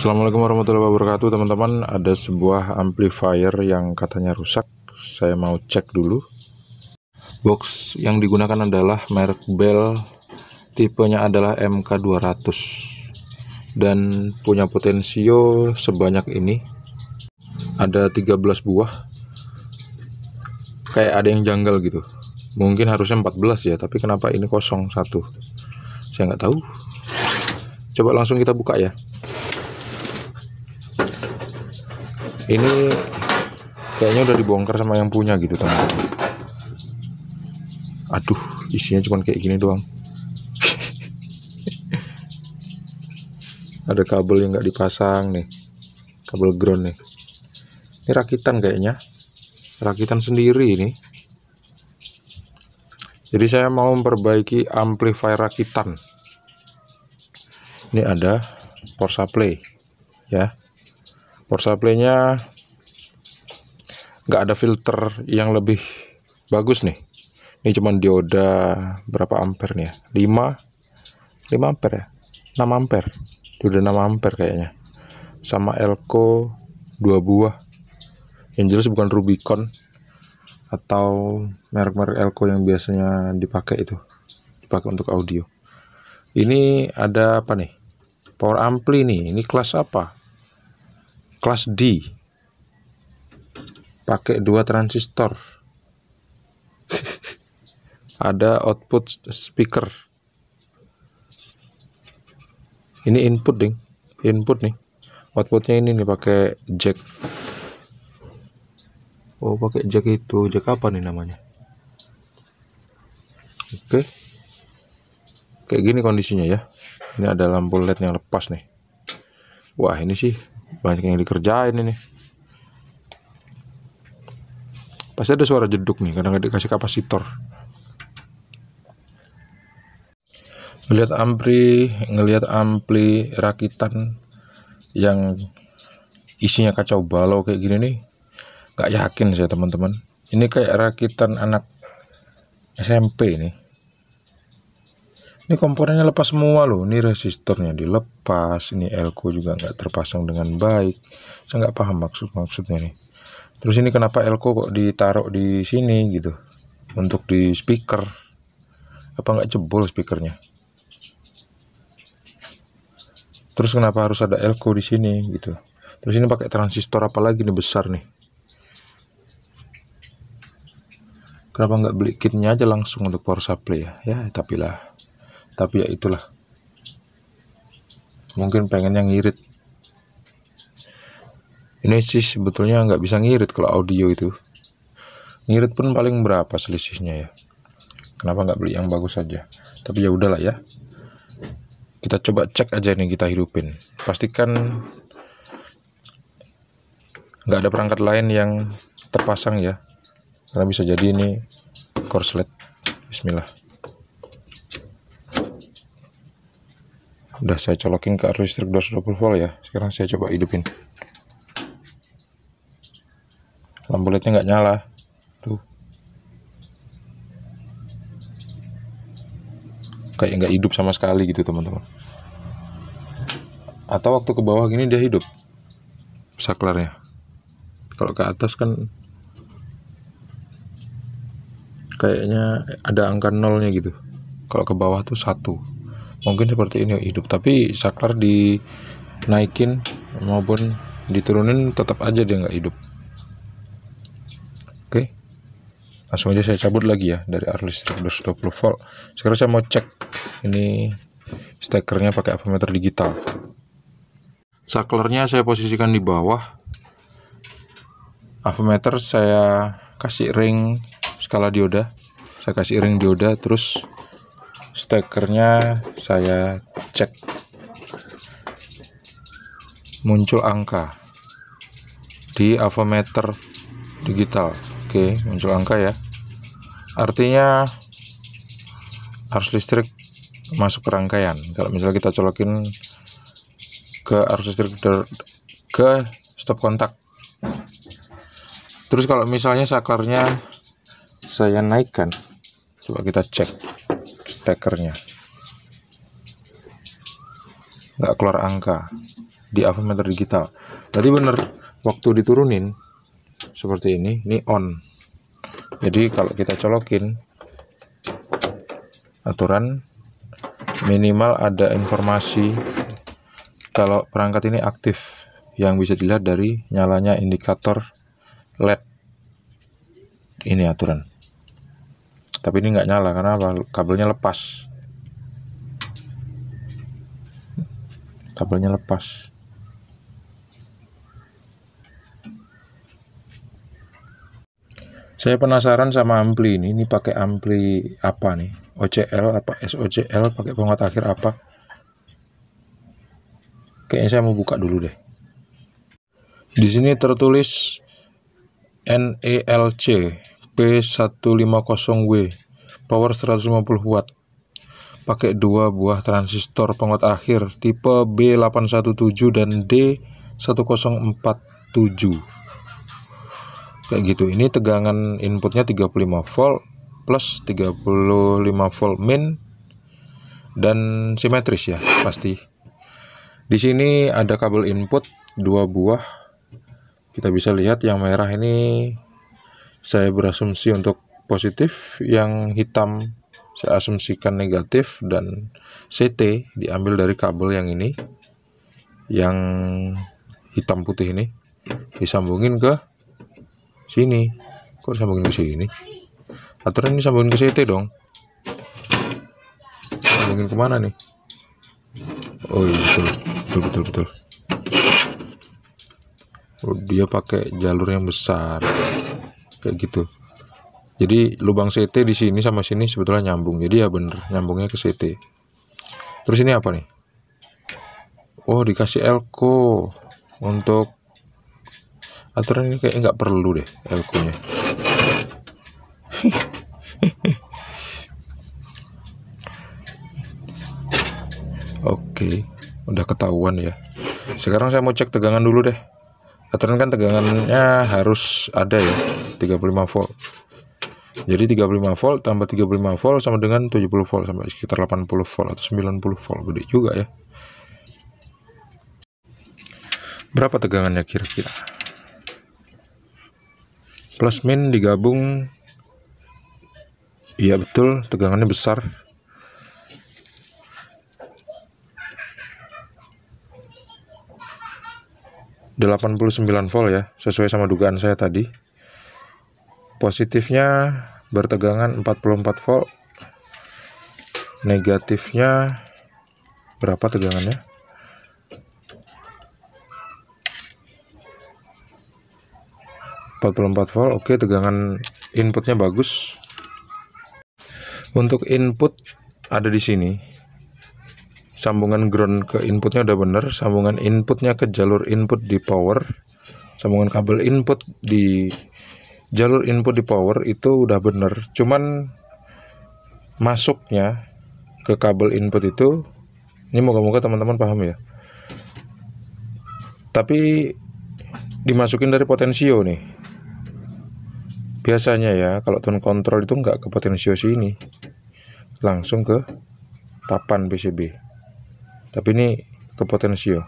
Assalamualaikum warahmatullahi wabarakatuh teman-teman. Ada sebuah amplifier yang katanya rusak. Saya mau cek dulu. Box yang digunakan adalah merek Bell, tipenya adalah MK200 dan punya potensio sebanyak ini. Ada 13 buah. Kayak ada yang janggal gitu. Mungkin harusnya 14 ya, tapi kenapa ini kosong satu? Saya nggak tahu. Coba langsung kita buka ya. Ini kayaknya udah dibongkar sama yang punya gitu teman-teman. Aduh, isinya cuma kayak gini doang. Ada kabel yang nggak dipasang nih, kabel ground nih. Ini rakitan kayaknya, rakitan sendiri ini. Jadi saya mau memperbaiki amplifier rakitan. Ini ada power supply ya. Power supply-nya nggak ada filter yang lebih bagus nih. Ini cuman dioda berapa ampere nih ya? 5 ampere ya? 6 ampere. Dioda 6 ampere kayaknya. Sama Elco 2 buah. Yang jelas bukan Rubicon atau merek-merek Elco yang biasanya dipakai itu. Dipakai untuk audio. Ini ada apa nih? Power ampli nih. Ini kelas apa? Kelas D. Pakai 2 transistor. Ada output speaker. Ini input ding. Input nih. Outputnya ini nih pakai jack. Oh, pakai jack itu. Jack apa nih namanya? Oke. Kayak gini kondisinya ya. Ini ada lampu LED yang lepas nih. Wah, ini sih banyak yang dikerjain ini. Pasti ada suara jeduk nih karena nggak dikasih kapasitor. Ngelihat ampli rakitan yang isinya kacau balau kayak gini nih, nggak yakin saya teman-teman. Ini kayak rakitan anak SMP nih. Ini komponennya lepas semua loh. Ini resistornya dilepas. Ini Elco juga nggak terpasang dengan baik. Saya nggak paham maksudnya nih. Terus ini kenapa Elco kok ditaruh di sini gitu? Untuk di speaker. Apa nggak jebol speakernya? Terus kenapa harus ada Elco di sini gitu? Terus ini pakai transistor apa lagi nih besar nih? Kenapa nggak beli kitnya aja langsung untuk power supply ya? Ya tapi ya itulah. Mungkin pengen yang ngirit. Ini sih sebetulnya nggak bisa ngirit kalau audio itu. Ngirit pun paling berapa selisihnya ya? Kenapa nggak beli yang bagus saja? Tapi ya udahlah ya. Kita coba cek aja nih, kita hidupin. Pastikan nggak ada perangkat lain yang terpasang ya. Karena bisa jadi ini korslet. Bismillah. Udah saya colokin ke arus listrik 220 volt ya. Sekarang saya coba hidupin. Lampu LED-nya nggak nyala. Tuh. Kayak nggak hidup sama sekali gitu teman-teman. Atau waktu ke bawah gini dia hidup saklarnya. Kalau ke atas kan kayaknya ada angka nolnya gitu. Kalau ke bawah tuh 1. Mungkin seperti ini hidup, tapi saklar dinaikin maupun diturunin tetap aja dia nggak hidup. Oke, langsung aja saya cabut lagi ya dari arus listrik 220 volt. Sekarang saya mau cek ini stekernya pakai avometer digital. Saklarnya saya posisikan di bawah. Avometer saya kasih ring skala dioda. Saya kasih ring dioda, terus stekernya saya cek. Muncul angka di avometer digital. Oke, muncul angka ya. Artinya arus listrik masuk ke rangkaian. Kalau misalnya kita colokin ke arus listrik ke stop kontak. Terus kalau misalnya saklarnya saya naikkan, coba kita cek stekernya. Nggak keluar angka. di Avmeter digital. Tadi bener, waktu diturunin seperti ini on. Jadi kalau kita colokin aturan, minimal ada informasi kalau perangkat ini aktif, yang bisa dilihat dari nyalanya indikator LED. Ini aturan. Tapi ini nggak nyala karena apa? Kabelnya lepas. Kabelnya lepas. Saya penasaran sama ampli ini. Ini pakai ampli apa nih? OCL apa SOCL? Pakai penguat akhir apa? Kayaknya saya mau buka dulu deh. Di sini tertulis NELC P150W, power 150 watt. Pakai 2 buah transistor penguat akhir tipe B817 dan D1047. Kayak gitu. Ini tegangan inputnya 35 volt plus 35 volt min dan simetris ya pasti. Di sini ada kabel input 2 buah. Kita bisa lihat yang merah ini saya berasumsi untuk positif, yang hitam saya asumsikan negatif, dan CT diambil dari kabel yang ini, yang hitam putih ini disambungin ke sini. Kok disambungin ke sini? Aturan ini sambungin ke CT dong. Sambungin kemana nih? Oh iya, betul. Oh, dia pakai jalur yang besar kayak gitu. Jadi lubang CT di sini sama sini sebetulnya nyambung. Jadi ya bener nyambungnya ke CT. Terus ini apa nih? Oh, dikasih elko untuk aturan ini. Kayak nggak perlu deh elko-nya. Oke, udah ketahuan ya. Sekarang saya mau cek tegangan dulu deh. Aturan kan tegangannya harus ada ya, 35 volt. Jadi 35 volt tambah 35 volt sama dengan 70 volt, sampai sekitar 80 volt atau 90 volt. Gede juga ya. Berapa tegangannya kira-kira? Plus min digabung. Iya betul, tegangannya besar. ...89 volt ya, sesuai sama dugaan saya tadi. Positifnya bertegangan 44 volt. Negatifnya berapa tegangannya? ...44 volt. Oke, tegangan inputnya bagus. Untuk input ada di sini. Sambungan ground ke inputnya udah bener, sambungan inputnya ke jalur input di power, sambungan kabel input di jalur input di power itu udah bener. Cuman masuknya ke kabel input itu, ini moga-moga teman-teman paham ya. Tapi dimasukin dari potensio nih. Biasanya ya kalau tone control itu nggak ke potensio sini, langsung ke papan PCB. Tapi ini ke potensio.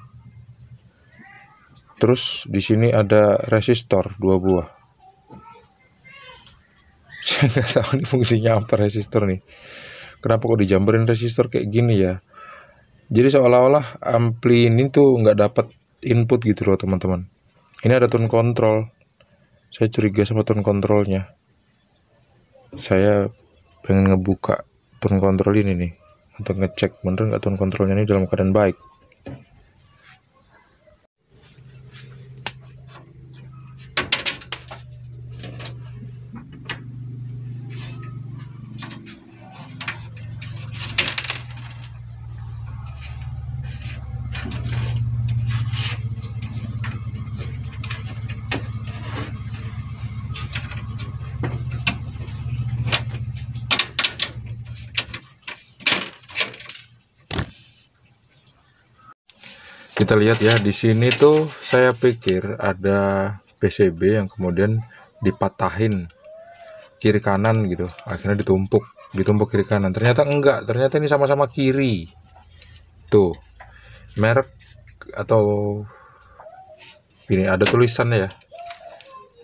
Terus di sini ada resistor 2 buah. Saya nggak tahu nih fungsinya apa resistor nih. Kenapa kok dijamberin resistor kayak gini ya? Jadi seolah-olah ampli ini tuh nggak dapat input gitu loh teman-teman. Ini ada tone control. Saya curiga sama tone controlnya. Saya pengen ngebuka tone control ini nih, untuk ngecek bener nggak tone controlnya ini dalam keadaan baik. Kita lihat ya, di sini tuh saya pikir ada PCB yang kemudian dipatahin kiri kanan gitu, akhirnya ditumpuk kiri kanan. Ternyata enggak, ternyata ini sama-sama kiri. Tuh, merek atau ini ada tulisannya ya,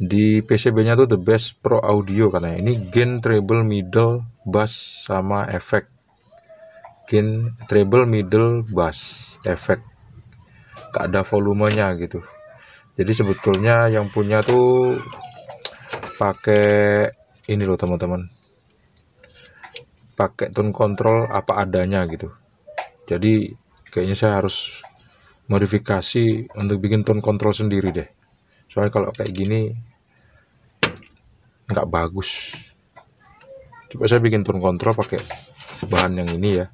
di PCB-nya tuh the best pro audio katanya. Ini gain, treble, middle, bass sama efek. Gain, treble, middle, bass, efek. Gak ada volumenya gitu. Jadi sebetulnya yang punya tuh pakai ini loh teman-teman, pakai tone control apa adanya gitu. Jadi kayaknya saya harus modifikasi untuk bikin tone control sendiri deh. Soalnya kalau kayak gini nggak bagus. Coba saya bikin tone control pakai bahan yang ini ya.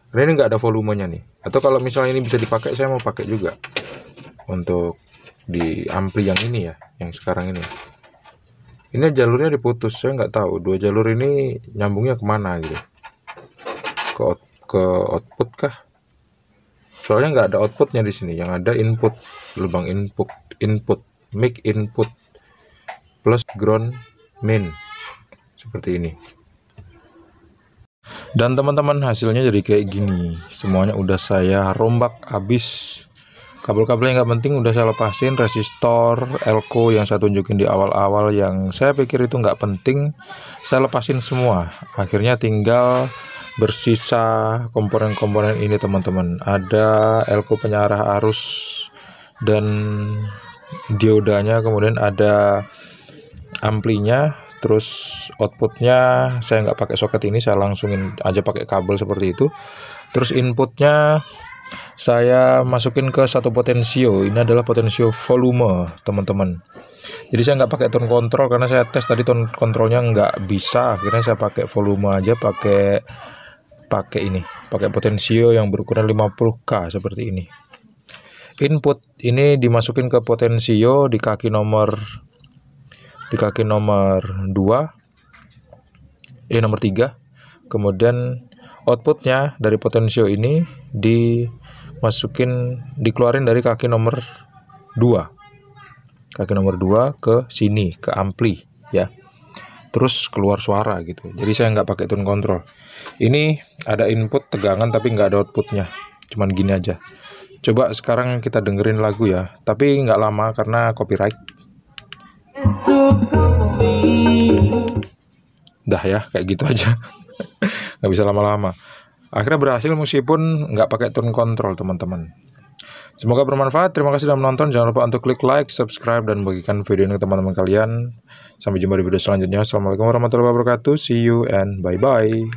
Karena ini nggak ada volumenya nih. Atau kalau misalnya ini bisa dipakai, saya mau pakai juga untuk di ampli yang ini ya, yang sekarang ini. Ini jalurnya diputus, saya nggak tahu dua jalur ini nyambungnya kemana gitu. Ke output kah? Soalnya nggak ada outputnya di sini, yang ada input, lubang input, mic input plus ground main seperti ini. Dan teman-teman, hasilnya jadi kayak gini. Semuanya udah saya rombak habis. Kabel-kabel yang nggak penting udah saya lepasin, resistor, elko yang saya tunjukin di awal-awal yang saya pikir itu nggak penting, saya lepasin semua. Akhirnya tinggal bersisa komponen-komponen ini teman-teman. Ada elko penyarah arus dan diodanya, kemudian ada amplinya, terus outputnya saya nggak pakai soket ini, saya langsungin aja pakai kabel seperti itu. Terus inputnya saya masukin ke satu potensio. Ini adalah potensio volume teman-teman. Jadi saya nggak pakai tone control karena saya tes tadi tone controlnya nggak bisa. Akhirnya saya pakai volume aja, pakai potensio yang berukuran 50K seperti ini. Input ini dimasukin ke potensio di kaki nomor 2, nomor 3. Kemudian outputnya dari potensio ini dikeluarin dari kaki nomor 2 ke sini, ke ampli ya, terus keluar suara gitu. Jadi saya nggak pakai tone control. Ini ada input tegangan tapi nggak ada outputnya, cuman gini aja. Coba sekarang kita dengerin lagu ya, tapi nggak lama karena copyright. Dah ya, kayak gitu aja. Nggak bisa lama-lama. Akhirnya berhasil meskipun nggak pakai tone control teman-teman. Semoga bermanfaat. Terima kasih sudah menonton. Jangan lupa untuk klik like, subscribe, dan bagikan video ini ke teman-teman kalian. Sampai jumpa di video selanjutnya. Assalamualaikum warahmatullahi wabarakatuh. See you and bye-bye.